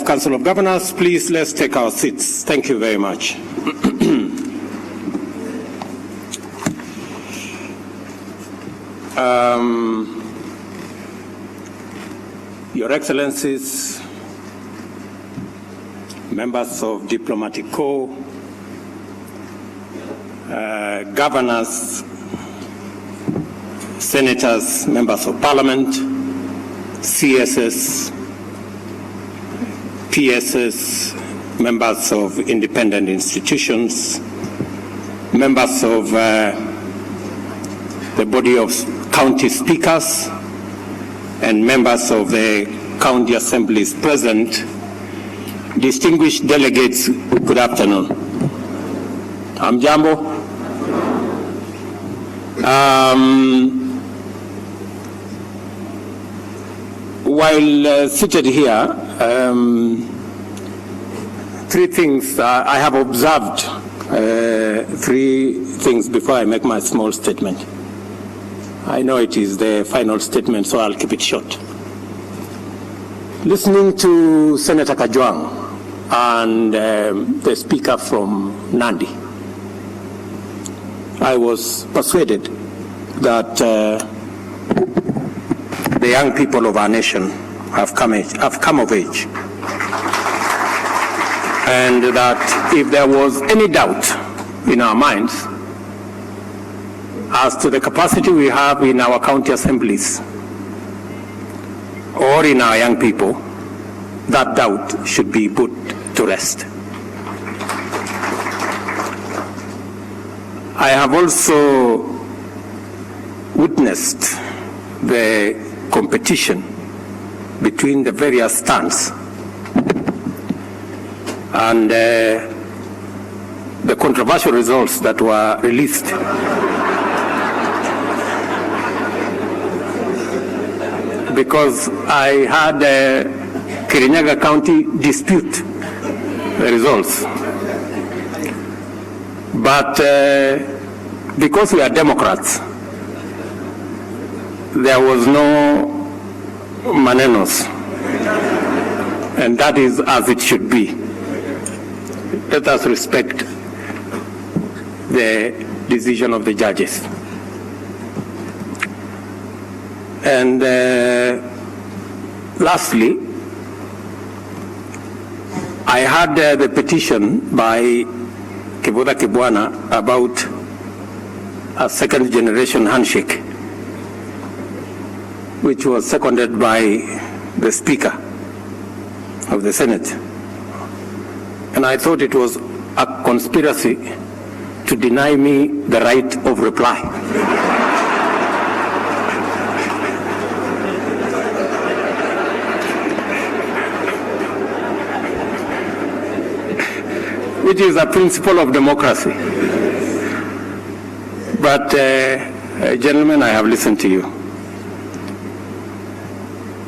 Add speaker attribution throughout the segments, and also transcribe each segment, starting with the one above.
Speaker 1: Council of Governors, please let's take our seats. Thank you very much. Your Excellencies, members of Diplomatic Corps, governors, senators, members of parliament, CSS, PSS, members of independent institutions, members of the body of county speakers, and members of the county assemblies present, distinguished delegates, good afternoon. Hamjambo. While seated here, three things I have observed. Three things before I make my small statement. I know it is the final statement, so I'll keep it short. Listening to Senator Kajwang and the speaker from Nandi, I was persuaded that the young people of our nation have come of age, and that if there was any doubt in our minds as to the capacity we have in our county assemblies or in our young people, that doubt should be put to rest. I have also witnessed the competition between the various stands and the controversial results that were released because I had Kirinyaga County dispute the results. But because we are Democrats, there was no manenos, and that is as it should be. Let us respect the decision of the judges. And lastly, I had the petition by Kibuda Kibwana about a second generation handshake, which was seconded by the Speaker of the Senate. And I thought it was a conspiracy to deny me the right of reply. Which is a principle of democracy. But, gentlemen, I have listened to you.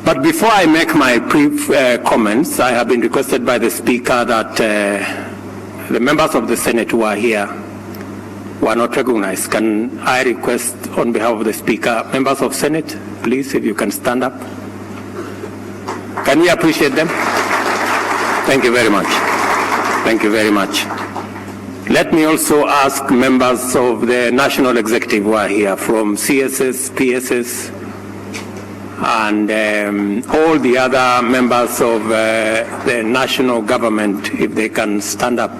Speaker 1: But before I make my brief comments, I have been requested by the Speaker that the members of the Senate who are here were not recognized. Can I request on behalf of the Speaker, members of Senate, please, if you can stand up. Can we appreciate them? Thank you very much. Thank you very much. Let me also ask members of the National Executive who are here from CSS, PSS, and all the other members of the national government, if they can stand up.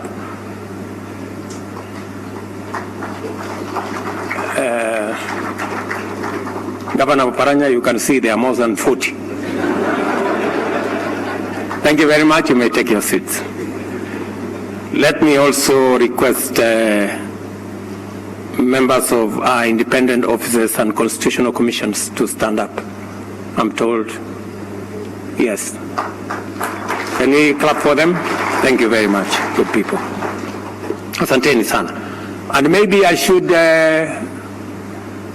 Speaker 1: Governor Paranya, you can see there are more than 40. Thank you very much. You may take your seats. Let me also request members of our independent offices and constitutional commissions to stand up. I'm told, yes. Can we clap for them? Thank you very much, good people. Asanteni sana. And maybe I should,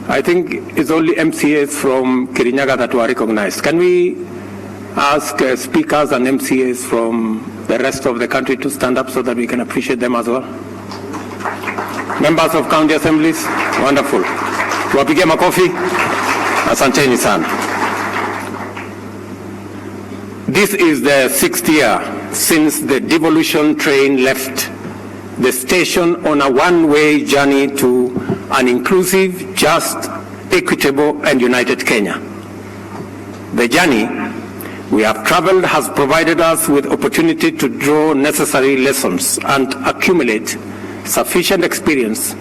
Speaker 1: I think it's only MCAs from Kirinyaga that were recognized. Can we ask speakers and MCAs from the rest of the country to stand up so that we can appreciate them as well? Members of county assemblies, wonderful. Tuwapige makofi. Asanteni sana. This is the 6th year since the devolution train left the station on a one-way journey to an inclusive, just, equitable, and united Kenya. The journey we have traveled has provided us with opportunity to draw necessary lessons and accumulate sufficient experience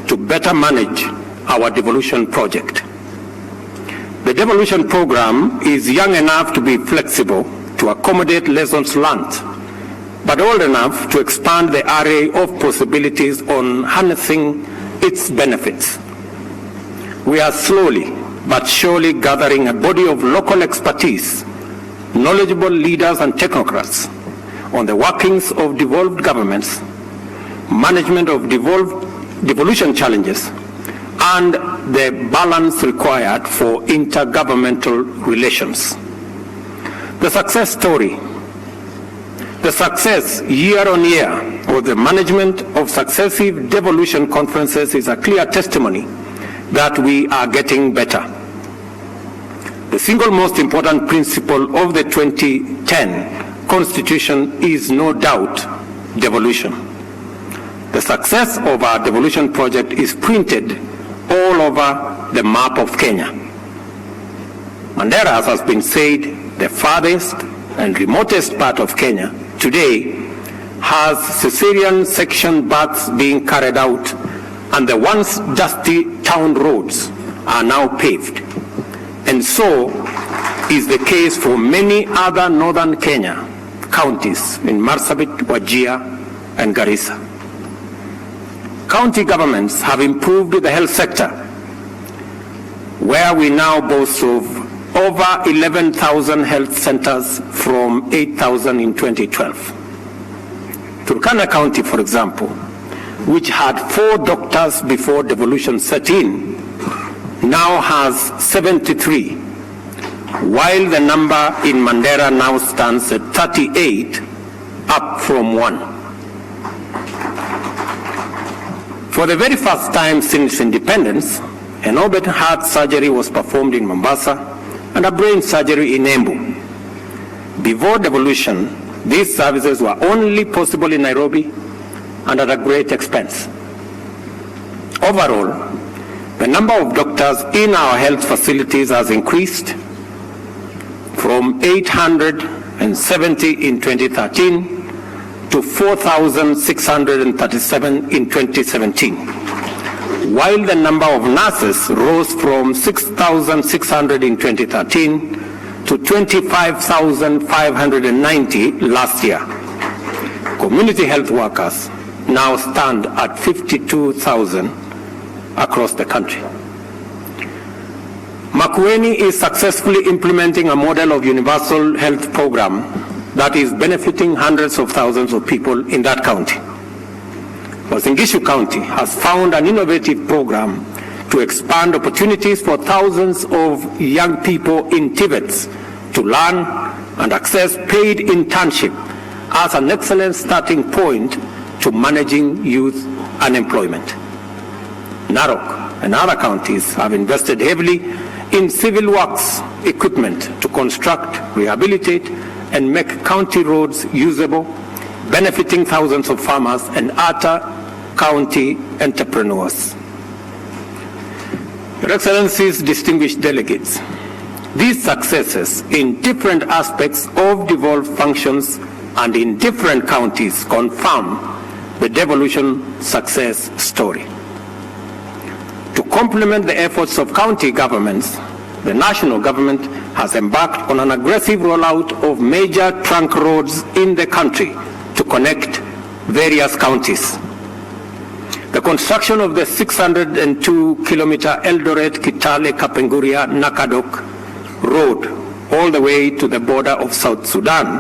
Speaker 1: to better manage our devolution project. The devolution program is young enough to be flexible to accommodate lessons learned, but old enough to expand the array of possibilities on harnessing its benefits. We are slowly but surely gathering a body of local expertise, knowledgeable leaders and technocrats on the workings of devolved governments, management of devolution challenges, and the balance required for intergovernmental relations. The success story, the success year on year of the management of successive devolution conferences is a clear testimony that we are getting better. The single most important principle of the 2010 Constitution is no doubt devolution. The success of our devolution project is printed all over the map of Kenya. Mandera, as has been said, the farthest and remotest part of Kenya, today has cesarean section baths being carried out, and the once dusty town roads are now paved. And so is the case for many other northern Kenya counties in Marsabit, Wajir, and Garissa. County governments have improved the health sector, where we now boast of over 11,000 health centers from 8,000 in 2012. Turkana County, for example, which had 4 doctors before devolution set in, now has 73, while the number in Mandera now stands at 38, up from 1. For the very first time since independence, an open heart surgery was performed in Mombasa and a brain surgery in Embu. Before devolution, these services were only possible in Nairobi and at a great expense. Overall, the number of doctors in our health facilities has increased from 870 in 2013 to 4,637 in 2017, while the number of nurses rose from 6,600 in 2013 to 25,590 last year. Community health workers now stand at 52,000 across the country. Makueni is successfully implementing a model of universal health program that is benefiting hundreds of thousands of people in that county. Uasin Gishu County has found an innovative program to expand opportunities for thousands of young people in Tibet to learn and access paid internship as an excellent starting point to managing youth unemployment. Narok and other counties have invested heavily in civil works equipment to construct, rehabilitate, and make county roads usable, benefiting thousands of farmers and other county entrepreneurs. Your Excellencies, distinguished delegates, these successes in different aspects of devolved functions and in different counties confirm the devolution success story. To complement the efforts of county governments, the national government has embarked on an aggressive rollout of major trunk roads in the country to connect various counties. The construction of the 602-kilometer Eldoret-Kitale-Kapenguria-Nakadok road all the way to the border of South Sudan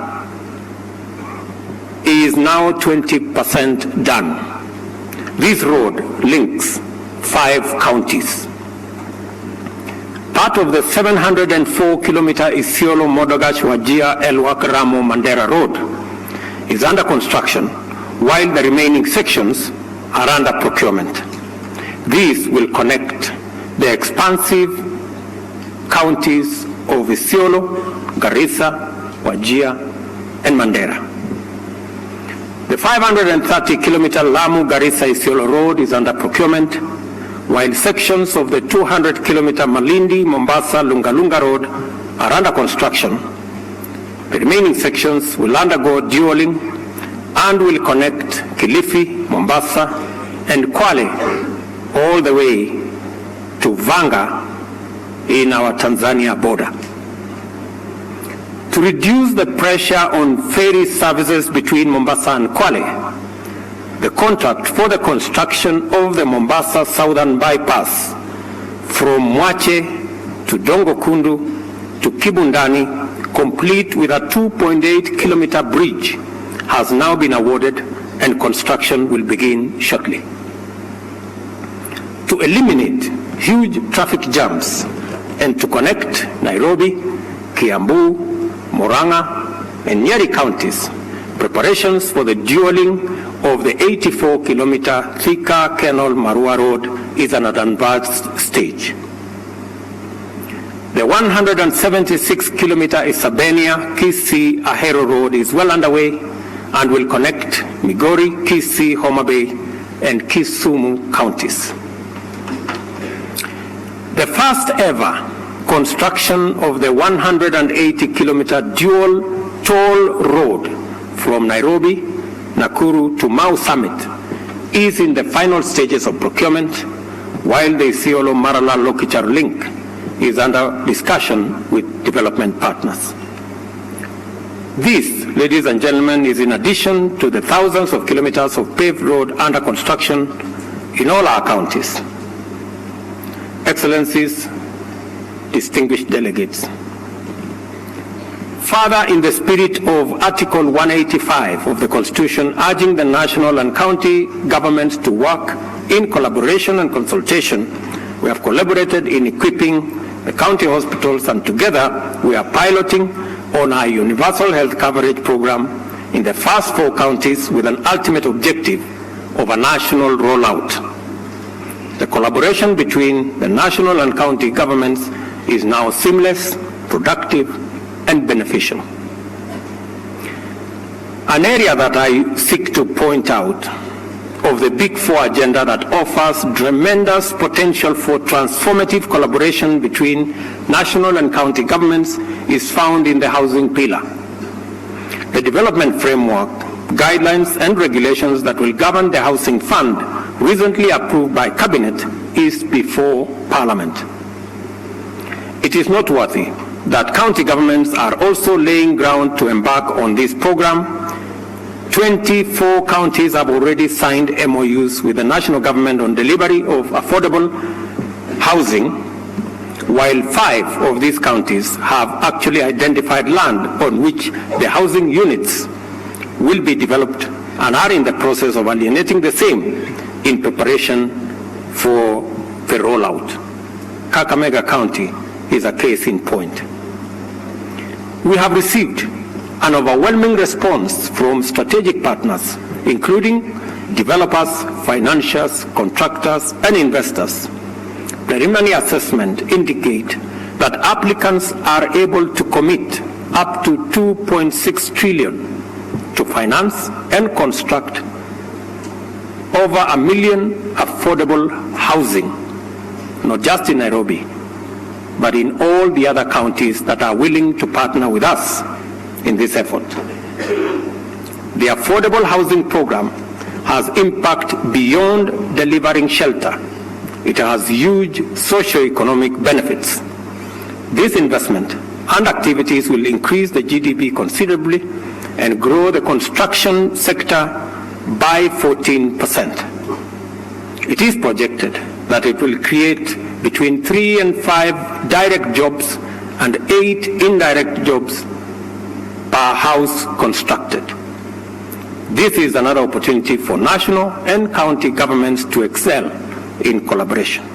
Speaker 1: is now 20% done. This road links 5 counties. Part of the 704-kilometer Isiolo-Modogash-Wajir-Elwak-Ramo-Mandera road is under construction, while the remaining sections are under procurement. These will connect the expansive counties of Isiolo, Garissa, Wajir, and Mandera. 530-kilometer Lamu-Garissa-Isiolo road is under procurement, while sections of the 200-kilometer Malindi-Mombasa-Lunga road are under construction. The remaining sections will undergo dualling and will connect Kilifi, Mombasa, and Kwale all the way to Vanga in our Tanzania border. To reduce the pressure on ferry services between Mombasa and Kwale, the contract for the construction of the Mombasa Southern Bypass from Mwache to Dongo Kundu to Kibundani, complete with a 2.8-kilometer bridge, has now been awarded and construction will begin shortly. To eliminate huge traffic jams and to connect Nairobi, Kiambu, Murang'a, and Nyeri counties, preparations for the dualling of the 84-kilometer Thika Canal Marua Road is at an advanced stage. The 176-kilometer Isabania Kisii Ahero Road is well underway and will connect Migori, Kisii, Homa Bay, and Kisumu counties. The first ever construction of the 180-kilometer dual toll road from Nairobi, Nakuru to Mau Summit is in the final stages of procurement, while the Isiolo-Marala-Lokichar link is under discussion with development partners. This, ladies and gentlemen, is in addition to the thousands of kilometers of paved road under construction in all our counties. Excellencies, distinguished delegates. Further, in the spirit of Article 185 of the Constitution, urging the national and county governments to work in collaboration and consultation, we have collaborated in equipping the county hospitals, and together we are piloting on our universal health coverage program in the first 4 counties with an ultimate objective of a national rollout. The collaboration between the national and county governments is now seamless, productive, and beneficial. An area that I seek to point out of the Big Four agenda that offers tremendous potential for transformative collaboration between national and county governments is found in the housing pillar. The development framework, guidelines, and regulations that will govern the housing fund, recently approved by Cabinet, is before Parliament. It is noteworthy that county governments are also laying ground to embark on this program. 24 counties have already signed MOUs with the national government on delivery of affordable housing, while 5 of these counties have actually identified land on which the housing units will be developed and are in the process of alienating the same in preparation for the rollout. Kakamega County is a case in point. We have received an overwhelming response from strategic partners, including developers, financiers, contractors, and investors. Preliminary assessment indicate that applicants are able to commit up to 2.6 trillion to finance and construct over 1 million affordable housing, not just in Nairobi, but in all the other counties that are willing to partner with us in this effort. The affordable housing program has impact beyond delivering shelter. It has huge socio-economic benefits. This investment and activities will increase the GDP considerably and grow the construction sector by 14%. It is projected that it will create between 3 and 5 direct jobs and 8 indirect jobs per house constructed. This is another opportunity for national and county governments to excel in collaboration.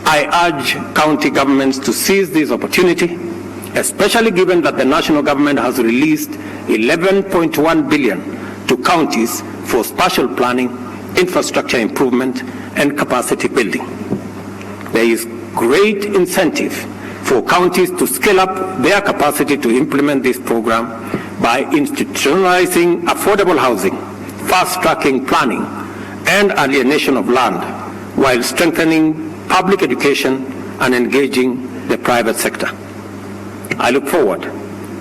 Speaker 1: I urge county governments to seize this opportunity, especially given that the national government has released 11.1 billion to counties for spatial planning, infrastructure improvement, and capacity building. There is great incentive for counties to scale up their capacity to implement this program by institutionalizing affordable housing, fast-tracking planning, and alienation of land, while strengthening public education and engaging the private sector. I look forward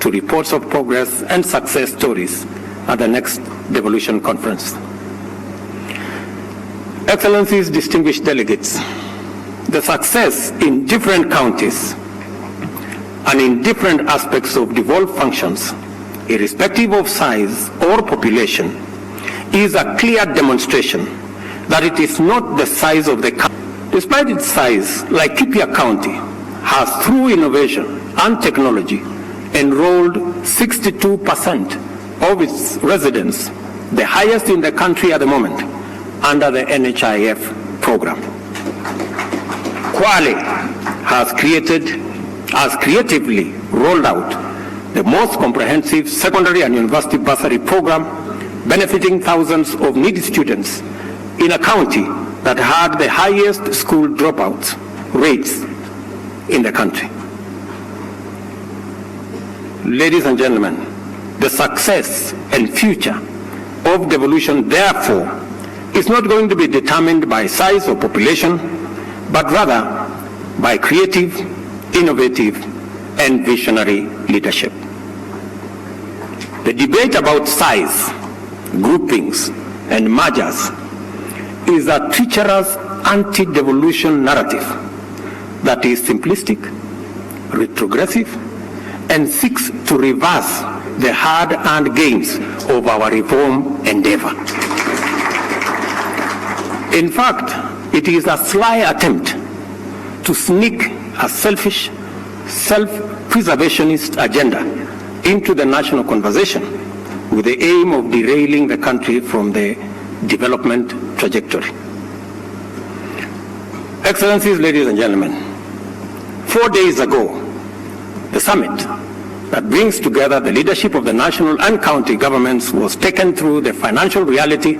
Speaker 1: to reports of progress and success stories at the next devolution conference. Excellencies, distinguished delegates, the success in different counties and in different aspects of devolved functions, irrespective of size or population, is a clear demonstration that it is not the size of the county. Despite its size, Laikipia County has, through innovation and technology, enrolled 62% of its residents, the highest in the country at the moment, under the NHIF program. Kwale has creatively rolled out the most comprehensive secondary and university bursary program, benefiting thousands of needy students in a county that had the highest school dropout rates in the country. Ladies and gentlemen, the success and future of devolution, therefore, is not going to be determined by size or population, but rather by creative, innovative, and visionary leadership. The debate about size, groupings, and mergers is a treacherous anti-devolution narrative that is simplistic, retrogressive, and seeks to reverse the hard-earned gains of our reform endeavor. In fact, it is a sly attempt to sneak a selfish, self-preservationist agenda into the national conversation with the aim of derailing the country from the development trajectory. Excellencies, ladies and gentlemen, 4 days ago, the summit that brings together the leadership of the national and county governments was taken through the financial reality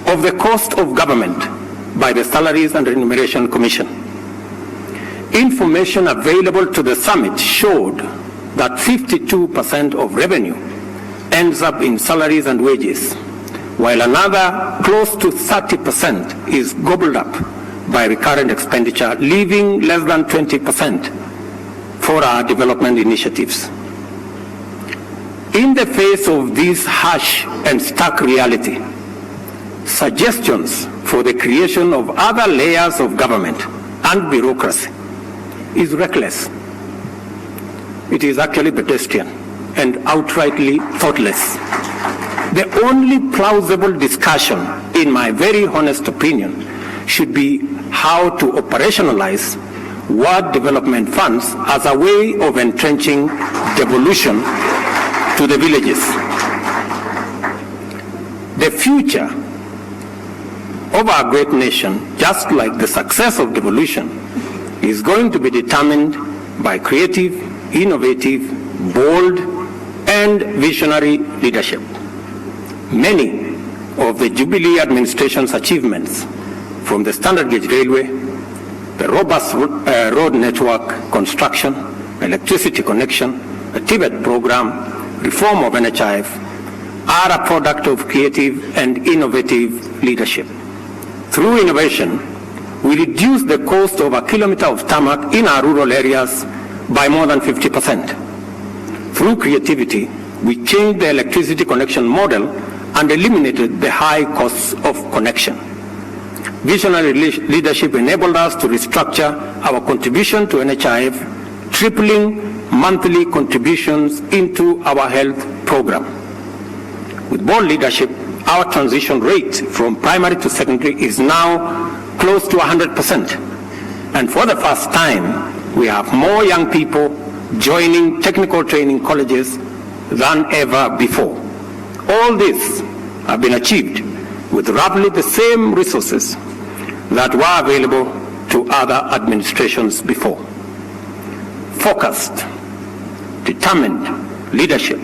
Speaker 1: of the cost of government by the Salaries and Remuneration Commission. Information available to the summit showed that 52% of revenue ends up in salaries and wages, while another close to 30% is gobbled up by recurrent expenditure, leaving less than 20% for our development initiatives. In the face of this harsh and stark reality, suggestions for the creation of other layers of government and bureaucracy is reckless. It is actually pedestrian and outrightly thoughtless. The only plausible discussion, in my very honest opinion, should be how to operationalize ward development funds as a way of entrenching devolution to the villages. The future of our great nation, just like the success of devolution, is going to be determined by creative, innovative, bold, and visionary leadership. Many of the Jubilee administration's achievements, from the standard gauge railway, the robust road network construction, electricity connection, the TVET program, reform of NHIF, are a product of creative and innovative leadership. Through innovation, we reduce the cost of a kilometer of tarmac in our rural areas by more than 50%. Through creativity, we changed the electricity connection model and eliminated the high costs of connection. Visionary leadership enabled us to restructure our contribution to NHIF, tripling monthly contributions into our health program. With bold leadership, our transition rate from primary to secondary is now close to 100%. And for the first time, we have more young people joining technical training colleges than ever before. All this have been achieved with roughly the same resources that were available to other administrations before. Focused, determined leadership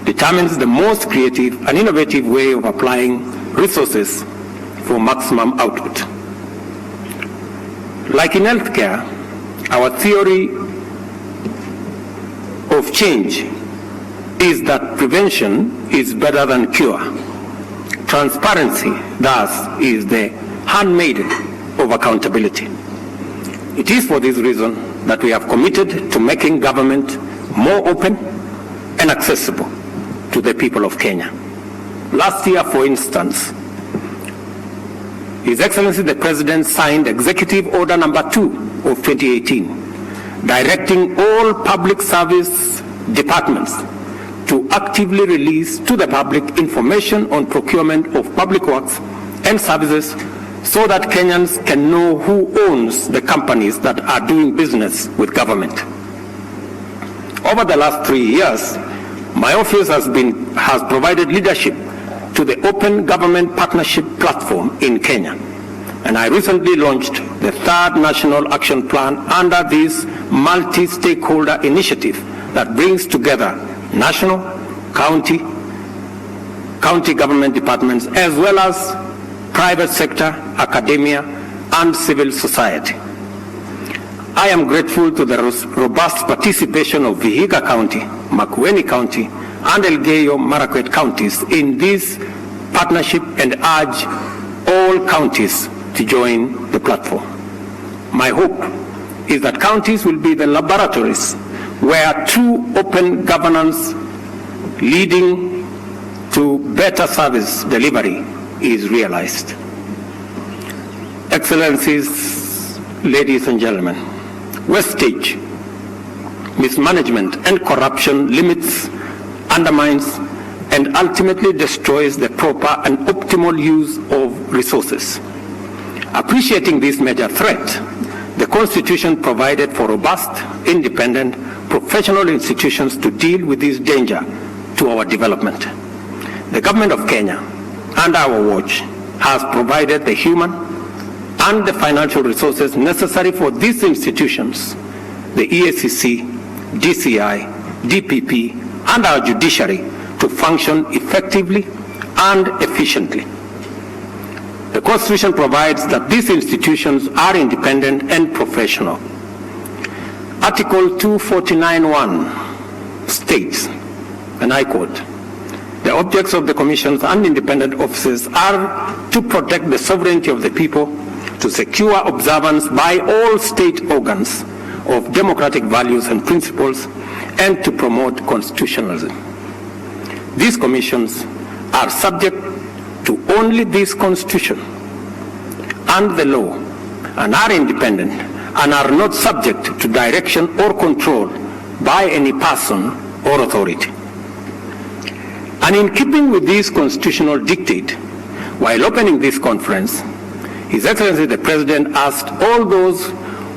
Speaker 1: determines the most creative and innovative way of applying resources for maximum output. Like in healthcare, our theory of change is that prevention is better than cure. Transparency, thus, is the handmaiden of accountability. It is for this reason that we have committed to making government more open and accessible to the people of Kenya. Last year, for instance, His Excellency the President signed Executive Order Number 2 of 2018, directing all public service departments to actively release to the public information on procurement of public works and services so that Kenyans can know who owns the companies that are doing business with government. Over the last 3 years, my office has provided leadership to the Open Government Partnership Platform in Kenya. And I recently launched the 3rd National Action Plan under this multi-stakeholder initiative that brings together national, county government departments, as well as private sector, academia, and civil society. I am grateful to the robust participation of Vihiga County, Makueni County, and Elgeyo Marakwet counties in this partnership and urge all counties to join the platform. My hope is that counties will be the laboratories where true open governance leading to better service delivery is realized. Excellencies, ladies and gentlemen, wastage, mismanagement, and corruption limits, undermines, and ultimately destroys the proper and optimal use of resources. Appreciating this major threat, the Constitution provided for robust, independent, professional institutions to deal with this danger to our development. The government of Kenya, under our watch, has provided the human and the financial resources necessary for these institutions, the EACC, DCI, DPP, and our judiciary to function effectively and efficiently. The Constitution provides that these institutions are independent and professional. Article 249(1) states, and I quote, "The objects of the commissions and independent offices are to protect the sovereignty of the people, to secure observance by all state organs of democratic values and principles, and to promote constitutionalism." These commissions are subject to only this Constitution and the law, and are independent, and are not subject to direction or control by any person or authority. And in keeping with this constitutional dictate, while opening this conference, His Excellency the President asked all those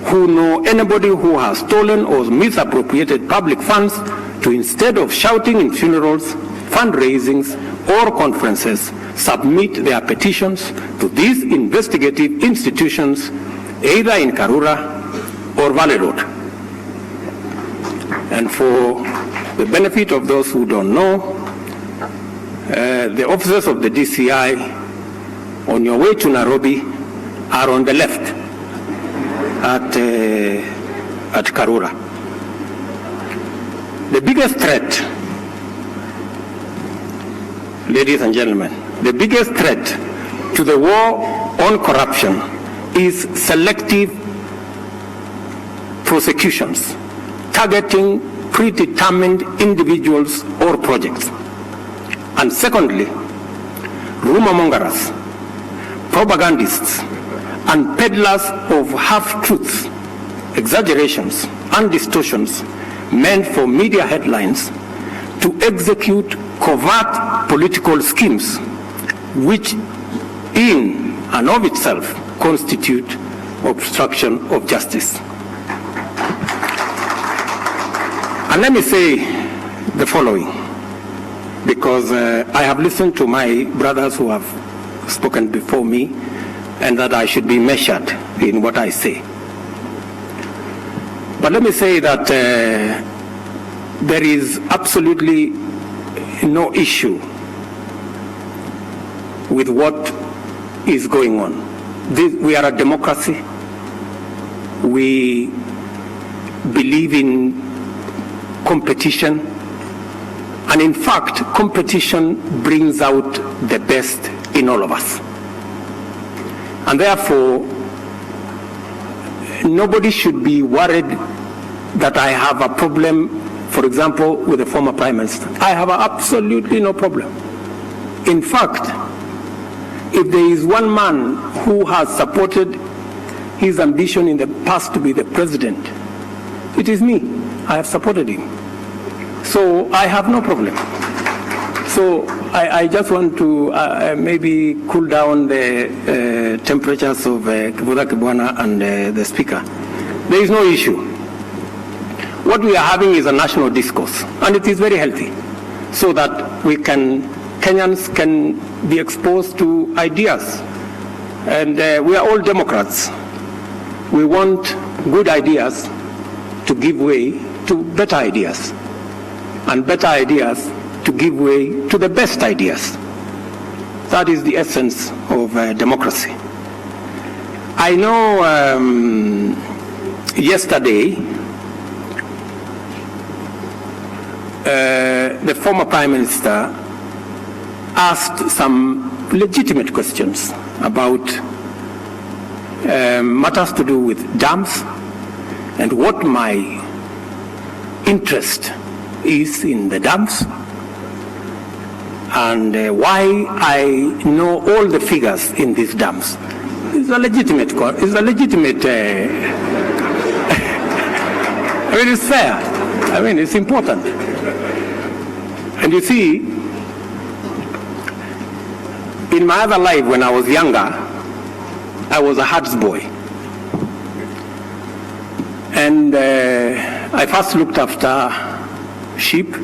Speaker 1: who know anybody who has stolen or misappropriated public funds to, instead of shouting in funerals, fundraisings, or conferences, submit their petitions to these investigative institutions, either in Karura or Valley Road. And for the benefit of those who don't know, the officers of the DCI on your way to Nairobi are on the left at Karura. The biggest threat, ladies and gentlemen, the biggest threat to the war on corruption is selective prosecutions targeting predetermined individuals or projects. And secondly, rumor mongers, propagandists, and peddlers of half-truths, exaggerations, and distortions meant for media headlines to execute covert political schemes, which in and of itself constitute obstruction of justice. And let me say the following, because I have listened to my brothers who have spoken before me, and that I should be measured in what I say. But let me say that there is absolutely no issue with what is going on. We are a democracy. We believe in competition And in fact, competition brings out the best in all of us. And therefore, nobody should be worried that I have a problem, for example, with the former Prime Minister. I have absolutely no problem. In fact, if there is one man who has supported his ambition in the past to be the president, it is me. I have supported him. So I have no problem. So I just want to maybe cool down the temperatures of Kibudha Kibwana and the Speaker. There is no issue. What we are having is a national discourse, and it is very healthy, so that Kenyans can be exposed to ideas. And we are all Democrats. We want good ideas to give way to better ideas, and better ideas to give way to the best ideas. That is the essence of democracy. I know yesterday the former Prime Minister asked some legitimate questions about matters to do with dams and what my interest is in the dams, and why I know all the figures in these dams. It's a legitimate I mean, it's fair. I mean, it's important. And you see, in my other life when I was younger, I was a herds boy. And I first looked after sheep,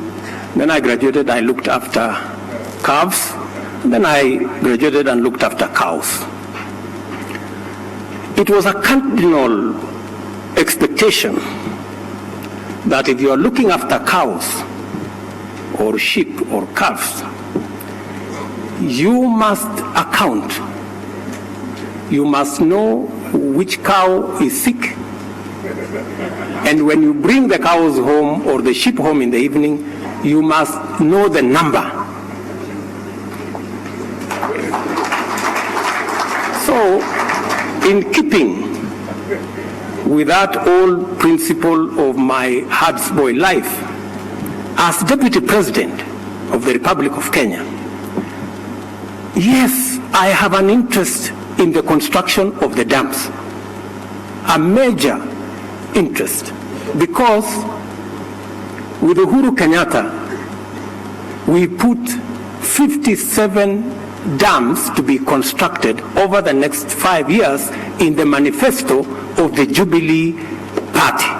Speaker 1: then I graduated, I looked after calves, then I graduated and looked after cows. It was a cardinal expectation that if you are looking after cows or sheep or calves, you must account. You must know which cow is sick. And when you bring the cows home or the sheep home in the evening, you must know the number. So, in keeping with that old principle of my herds boy life, as Deputy President of the Republic of Kenya, yes, I have an interest in the construction of the dams, a major interest, because with Uhuru Kenyatta, we put 57 dams to be constructed over the next 5 years in the manifesto of the Jubilee Party.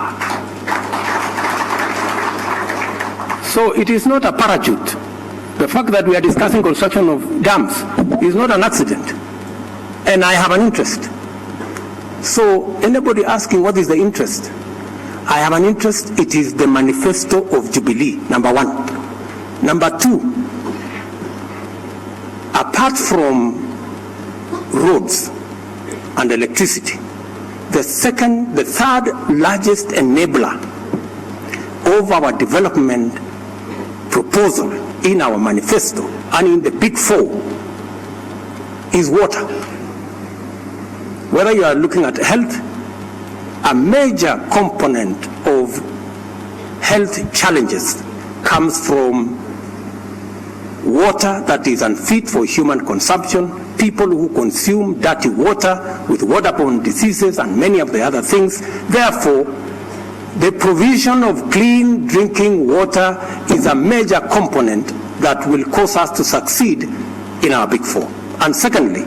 Speaker 1: So it is not a parachute. The fact that we are discussing construction of dams is not an accident. And I have an interest. So anybody asking what is the interest? I have an interest. It is the manifesto of Jubilee, number one. Number two, apart from roads and electricity, the third largest enabler of our development proposal in our manifesto and in the Big Four is water. Whether you are looking at health, a major component of health challenges comes from water that is unfit for human consumption, people who consume dirty water with waterborne diseases and many of the other things. Therefore, the provision of clean drinking water is a major component that will cause us to succeed in our Big Four. And secondly,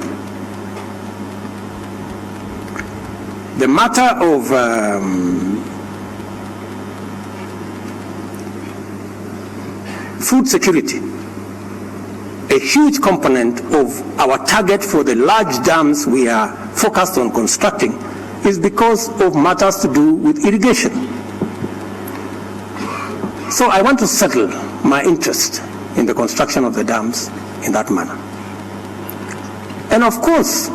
Speaker 1: the matter of food security, a huge component of our target for the large dams we are focused on constructing is because of matters to do with irrigation. So I want to settle my interest in the construction of the dams in that manner. And of course,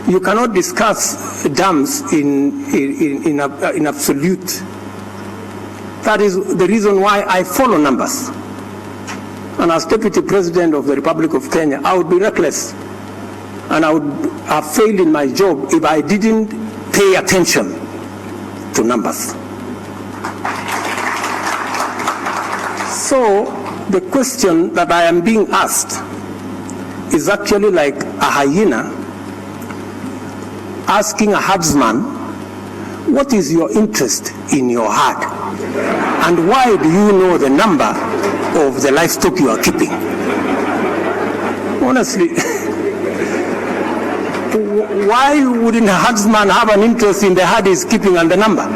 Speaker 1: you cannot discuss dams in absolute That is the reason why I follow numbers. And as Deputy President of the Republic of Kenya, I would be reckless and I would have failed in my job if I didn't pay attention to numbers. So the question that I am being asked is actually like a hyena asking a herdsman, what is your interest in your herd? And why do you know the number of the livestock you are keeping? Honestly, why wouldn't a herdsman have an interest in the herd he's keeping and the number?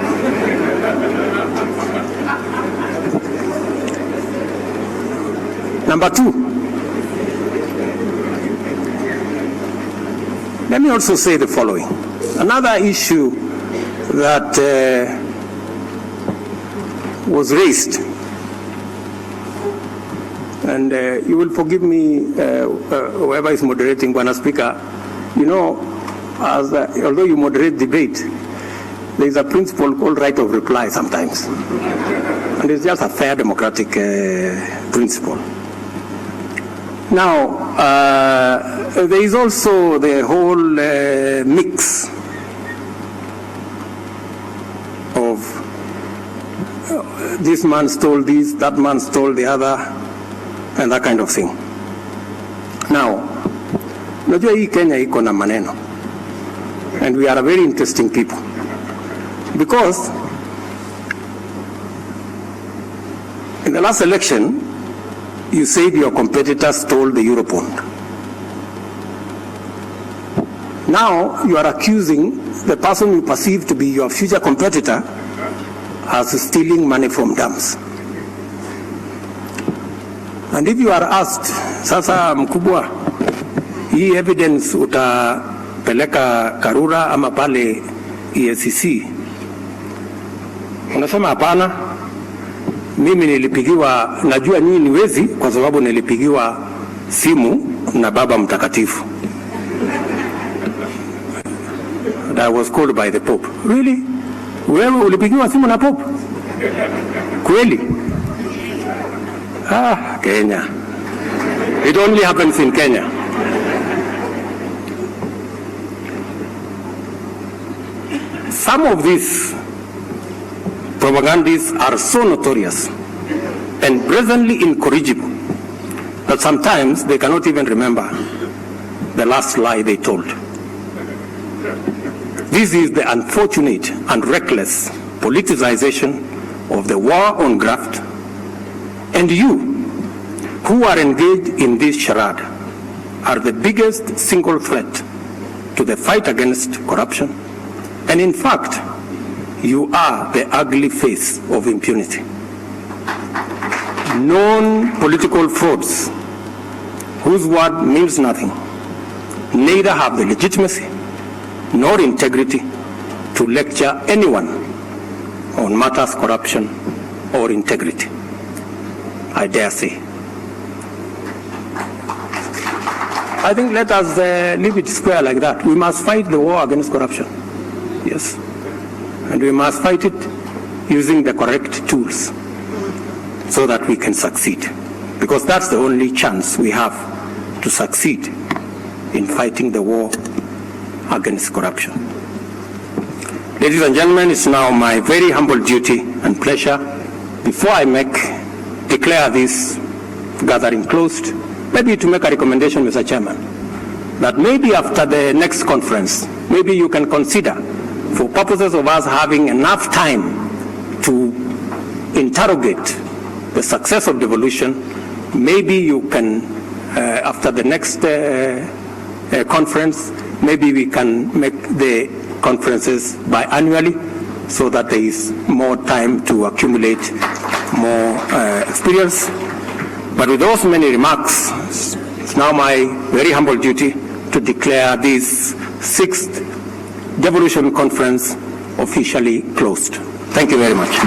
Speaker 1: Number two, let me also say the following. Another issue that was raised, and you will forgive me, whoever is moderating, Bwana Speaker, you know, although you moderate debate, there is a principle called right of reply sometimes. And it's just a fair democratic principle. Now, there is also the whole mix of this man stole this, that man stole the other, and that kind of thing. Now, najua hii Kenya iko na maneno, and we are a very interesting people, because in the last election, you said your competitor stole the Eurobond. Now you are accusing the person you perceive to be your future competitor as stealing money from dams. And if you are asked, sasa mkubwa, hii evidence utapeleka Karura ama pale EACC, unasema hapana, mimi nilipigiwa, najua nyinyi ni wezi kwa sababu nilipigiwa simu na Baba Mtakatifu. And I was called by the Pope. Really? Wewe ulipigiwa simu na Pope? Kweli? Kenya. It only happens in Kenya. Some of these propagandists are so notorious and brazenly incorrigible that sometimes they cannot even remember the last lie they told. This is the unfortunate and reckless politicization of the war on graft, and you who are engaged in this charade are the biggest single threat to the fight against corruption, and in fact, you are the ugly face of impunity. Known political frauds whose word means nothing neither have the legitimacy nor integrity to lecture anyone on matters corruption or integrity. I dare say. I think let us leave it square like that. We must fight the war against corruption. Yes. And we must fight it using the correct tools so that we can succeed. Because that's the only chance we have to succeed in fighting the war against corruption. Ladies and gentlemen, it's now my very humble duty and pleasure, before I declare this gathering closed, maybe to make a recommendation, Mr. Chairman, that maybe after the next conference, maybe you can consider, for purposes of us having enough time to interrogate the success of devolution, maybe you can, after the next conference, maybe we can make the conferences biannually so that there is more time to accumulate more experience. But with those many remarks, it's now my very humble duty to declare this Sixth Devolution Conference officially closed. Thank you very much.